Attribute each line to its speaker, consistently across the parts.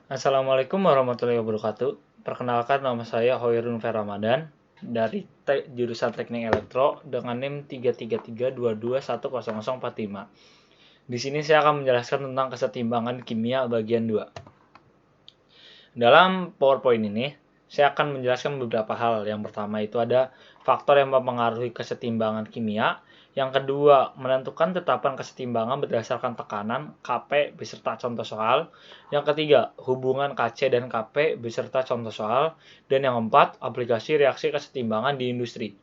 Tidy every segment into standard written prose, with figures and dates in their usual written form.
Speaker 1: Assalamualaikum warahmatullahi wabarakatuh. Perkenalkan, nama saya Hoirun Ferramadan dari jurusan Teknik Elektro dengan NIM 33322100045. Di sini saya akan menjelaskan tentang kesetimbangan kimia bagian 2. Dalam PowerPoint ini, saya akan menjelaskan beberapa hal. Yang pertama itu ada faktor yang mempengaruhi kesetimbangan kimia. Yang kedua, menentukan tetapan kesetimbangan berdasarkan tekanan Kp beserta contoh soal. Yang ketiga, hubungan Kc dan Kp beserta contoh soal. Dan yang keempat, aplikasi reaksi kesetimbangan di industri.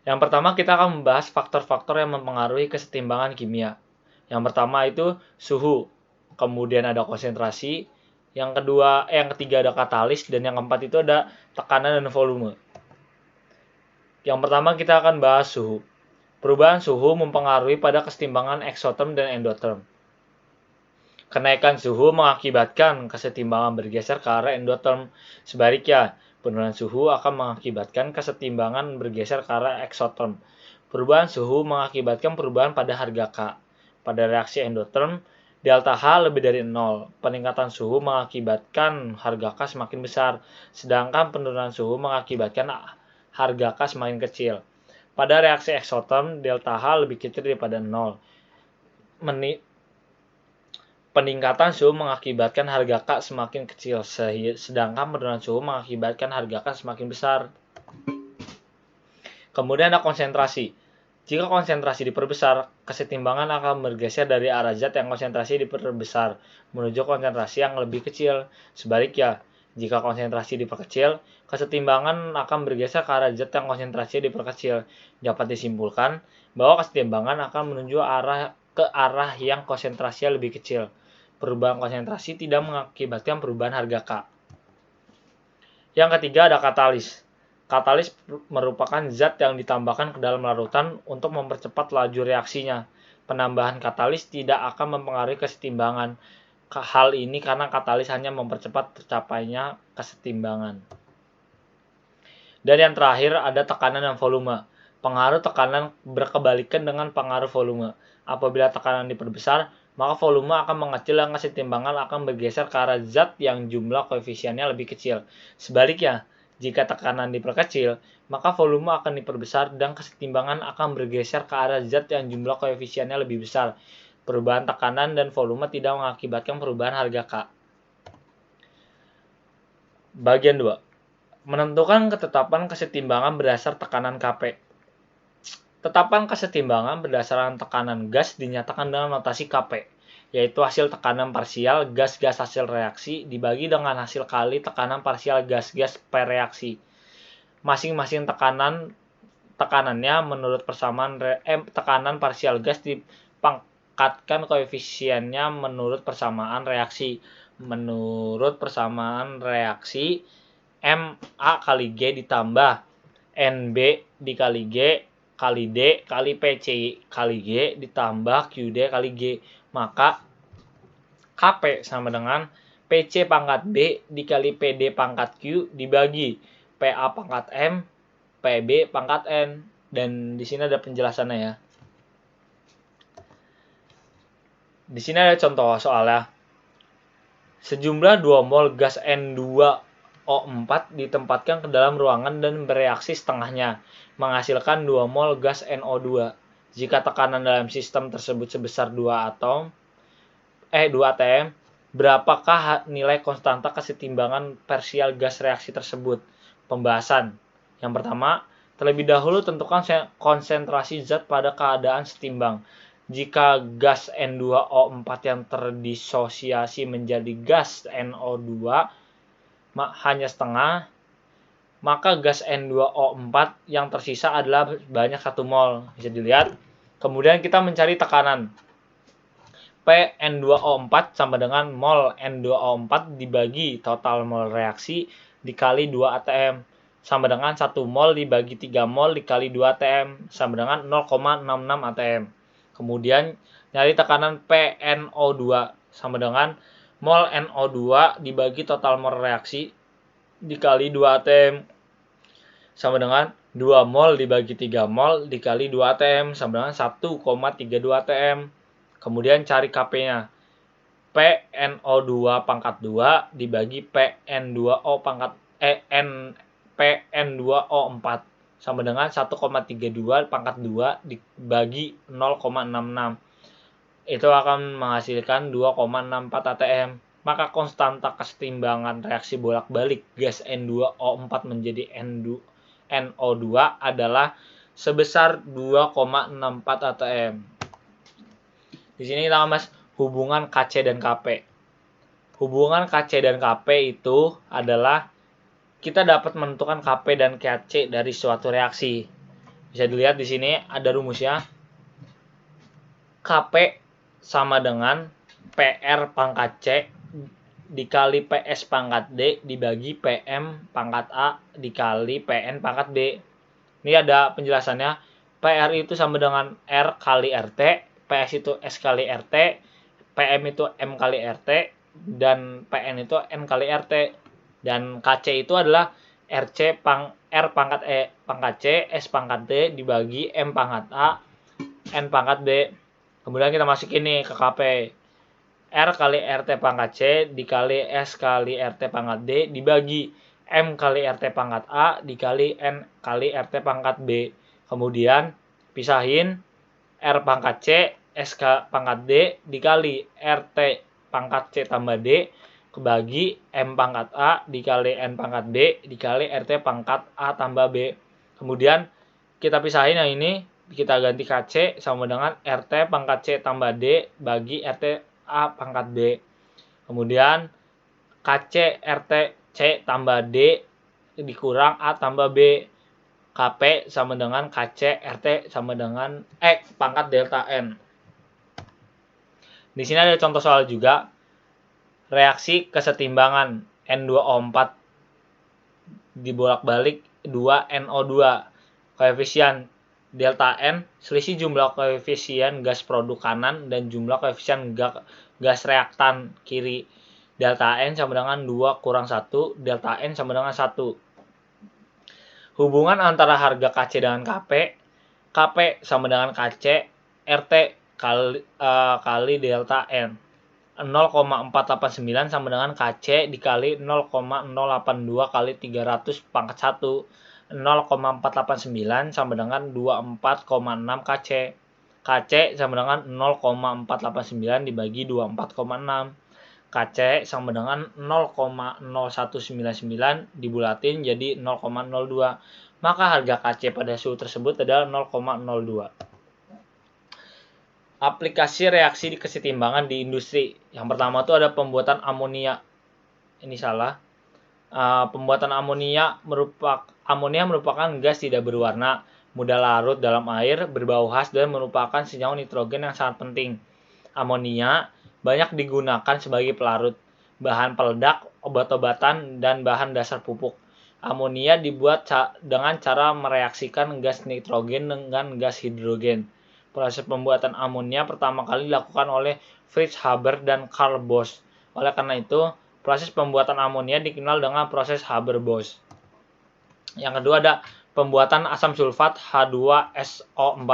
Speaker 1: Yang pertama, kita akan membahas faktor-faktor yang mempengaruhi kesetimbangan kimia. Yang pertama itu suhu, kemudian ada konsentrasi, yang ketiga ada katalis, dan yang keempat itu ada tekanan dan volume. Yang pertama kita akan bahas suhu. Perubahan suhu mempengaruhi pada kesetimbangan eksoterm dan endotherm. Kenaikan suhu mengakibatkan kesetimbangan bergeser ke arah endotherm. Sebaliknya, penurunan suhu akan mengakibatkan kesetimbangan bergeser ke arah eksoterm. Perubahan suhu mengakibatkan perubahan pada harga K. Pada reaksi endotherm, delta H lebih dari 0. Peningkatan suhu mengakibatkan harga K semakin besar, sedangkan penurunan suhu mengakibatkan harga K semakin kecil. Pada reaksi eksotherm, delta H lebih kecil daripada 0. Peningkatan suhu mengakibatkan harga K semakin kecil, sedangkan penurunan suhu mengakibatkan harga K semakin besar. Kemudian ada konsentrasi. Jika konsentrasi diperbesar, kesetimbangan akan bergeser dari arah zat yang konsentrasi diperbesar menuju konsentrasi yang lebih kecil. Sebaliknya, jika konsentrasi diperkecil, kesetimbangan akan bergeser ke arah zat yang konsentrasi diperkecil. Dapat disimpulkan bahwa kesetimbangan akan menuju ke arah yang konsentrasinya lebih kecil. Perubahan konsentrasi tidak mengakibatkan perubahan harga K. Yang ketiga ada katalis. Katalis merupakan zat yang ditambahkan ke dalam larutan untuk mempercepat laju reaksinya. Penambahan katalis tidak akan mempengaruhi kesetimbangan. Hal ini karena katalis hanya mempercepat tercapainya kesetimbangan. Dan yang terakhir ada tekanan dan volume. Pengaruh tekanan berkebalikan dengan pengaruh volume. Apabila tekanan diperbesar, maka volume akan mengecil dan kesetimbangan akan bergeser ke arah zat yang jumlah koefisiennya lebih kecil. Sebaliknya, jika tekanan diperkecil, maka volume akan diperbesar dan kesetimbangan akan bergeser ke arah zat yang jumlah koefisiennya lebih besar. Perubahan tekanan dan volume tidak mengakibatkan perubahan harga K. Bagian 2. Menentukan ketetapan kesetimbangan berdasar tekanan Kp. Tetapan kesetimbangan berdasarkan tekanan gas dinyatakan dengan notasi Kp, yaitu hasil tekanan parsial gas-gas hasil reaksi dibagi dengan hasil kali tekanan parsial gas-gas per reaksi. Masing-masing tekanannya menurut persamaan tekanan parsial gas dipangkatkan koefisiennya menurut persamaan reaksi. Menurut persamaan reaksi, MA kali G ditambah NB dikali G kali D kali PC kali G ditambah QD kali G. Maka Kp sama dengan PC pangkat B dikali PD pangkat Q dibagi PA pangkat M, PB pangkat N. Dan di sini ada penjelasannya ya. Di sini ada contoh soalnya. Sejumlah 2 mol gas N2O4 ditempatkan ke dalam ruangan dan bereaksi setengahnya, menghasilkan 2 mol gas NO2. Jika tekanan dalam sistem tersebut sebesar 2 atm, berapakah nilai konstanta kesetimbangan parsial gas reaksi tersebut? Pembahasan. Yang pertama, terlebih dahulu tentukan konsentrasi zat pada keadaan setimbang. Jika gas N2O4 yang terdisosiasi menjadi gas NO2 hanya setengah, maka gas N2O4 yang tersisa adalah banyak 1 mol. Bisa dilihat. Kemudian kita mencari tekanan. Pn2O4 sama dengan mol N2O4 dibagi total mol reaksi dikali 2 atm sama dengan 1 mol dibagi 3 mol dikali 2 atm sama dengan 0,66 atm. Kemudian nyari tekanan PNO2 sama dengan mol NO2 dibagi total mol reaksi dikali 2 atm sama dengan 2 mol dibagi 3 mol dikali 2 atm sama dengan 1,32 atm. Kemudian cari Kp-nya. PNO2 pangkat 2 dibagi PN2O pangkat PN2O4 sama dengan 1,32 pangkat 2 dibagi 0,66. Itu akan menghasilkan 2,64 atm. Maka konstanta kesetimbangan reaksi bolak-balik gas N2O4 menjadi NO2 adalah sebesar 2,64 atm. Di sini kita bahas hubungan Kc dan Kp. Hubungan Kc dan Kp itu adalah kita dapat menentukan Kp dan Kc dari suatu reaksi. Bisa dilihat di sini ada rumusnya. Kp sama dengan PR pangkat C dikali PS pangkat D dibagi PM pangkat A dikali PN pangkat B. Ini ada penjelasannya. PR itu sama dengan R kali RT, PS itu S kali RT, PM itu M kali RT, dan PN itu N kali RT. Dan KC itu adalah R pangkat E pangkat C, S pangkat D dibagi M pangkat A, N pangkat B. Kemudian kita masukin nih ke KP. R kali RT pangkat C dikali S kali RT pangkat D dibagi M kali RT pangkat A dikali N kali RT pangkat B. Kemudian pisahin R pangkat C, S pangkat D dikali RT pangkat C tambah D kebagi M pangkat A dikali N pangkat B dikali RT pangkat A tambah B. Kemudian kita pisahin yang ini, kita ganti KC sama dengan RT pangkat C tambah D bagi RT A pangkat B. Kemudian KC RT C tambah D dikurang A tambah B. KP sama dengan KC RT sama dengan pangkat delta N. Di sini ada contoh soal juga. Reaksi kesetimbangan N2O4 dibolak-balik 2NO2. Koefisien delta N, selisih jumlah koefisien gas produk kanan dan jumlah koefisien gas reaktan kiri. Delta N sama dengan 2 kurang 1, delta N sama dengan 1. Hubungan antara harga Kc dengan Kp, Kp sama dengan Kc, RT kali delta N. 0,489 sama dengan Kc dikali 0,082 kali 300 pangkat 1. 0,489 sama dengan 24,6 Kc. Kc sama dengan 0,489 dibagi 24,6. Kc sama dengan 0,0199 dibulatin jadi 0,02. Maka harga Kc pada suhu tersebut adalah 0,02. Aplikasi reaksi di kesetimbangan di industri. Yang pertama itu ada pembuatan amonia. Ini salah. Pembuatan amonia merupakan gas tidak berwarna, mudah larut dalam air, berbau khas, dan merupakan senyawa nitrogen yang sangat penting. Amonia banyak digunakan sebagai pelarut, bahan peledak, obat-obatan, dan bahan dasar pupuk. Amonia dibuat dengan cara mereaksikan gas nitrogen dengan gas hidrogen. Proses pembuatan amonia pertama kali dilakukan oleh Fritz Haber dan Carl Bosch. Oleh karena itu, proses pembuatan amonia dikenal dengan proses Haber-Bosch. Yang kedua ada pembuatan asam sulfat H2SO4.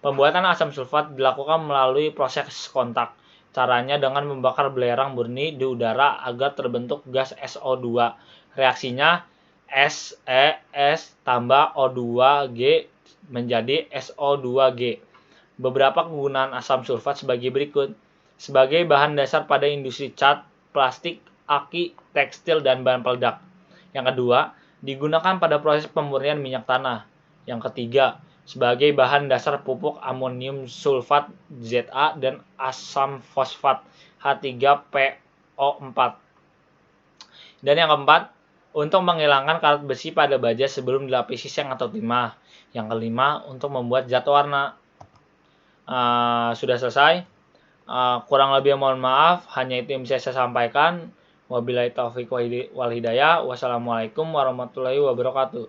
Speaker 1: Pembuatan asam sulfat dilakukan melalui proses kontak. Caranya dengan membakar belerang murni di udara agar terbentuk gas SO2. Reaksinya SES tambah O2G menjadi SO2G. Beberapa kegunaan asam sulfat sebagai berikut. Sebagai bahan dasar pada industri cat, plastik, aki, tekstil, dan bahan peledak. Yang kedua, digunakan pada proses pemurnian minyak tanah. Yang ketiga, sebagai bahan dasar pupuk amonium sulfat ZA dan asam fosfat H3PO4. Dan yang keempat, untuk menghilangkan karat besi pada baja sebelum dilapisi seng atau timah. Yang kelima, untuk membuat zat warna. Sudah selesai. Kurang lebih mohon maaf, hanya itu yang bisa saya sampaikan. Wabillahi taufiq wal hidayah. Wassalamualaikum warahmatullahi wabarakatuh.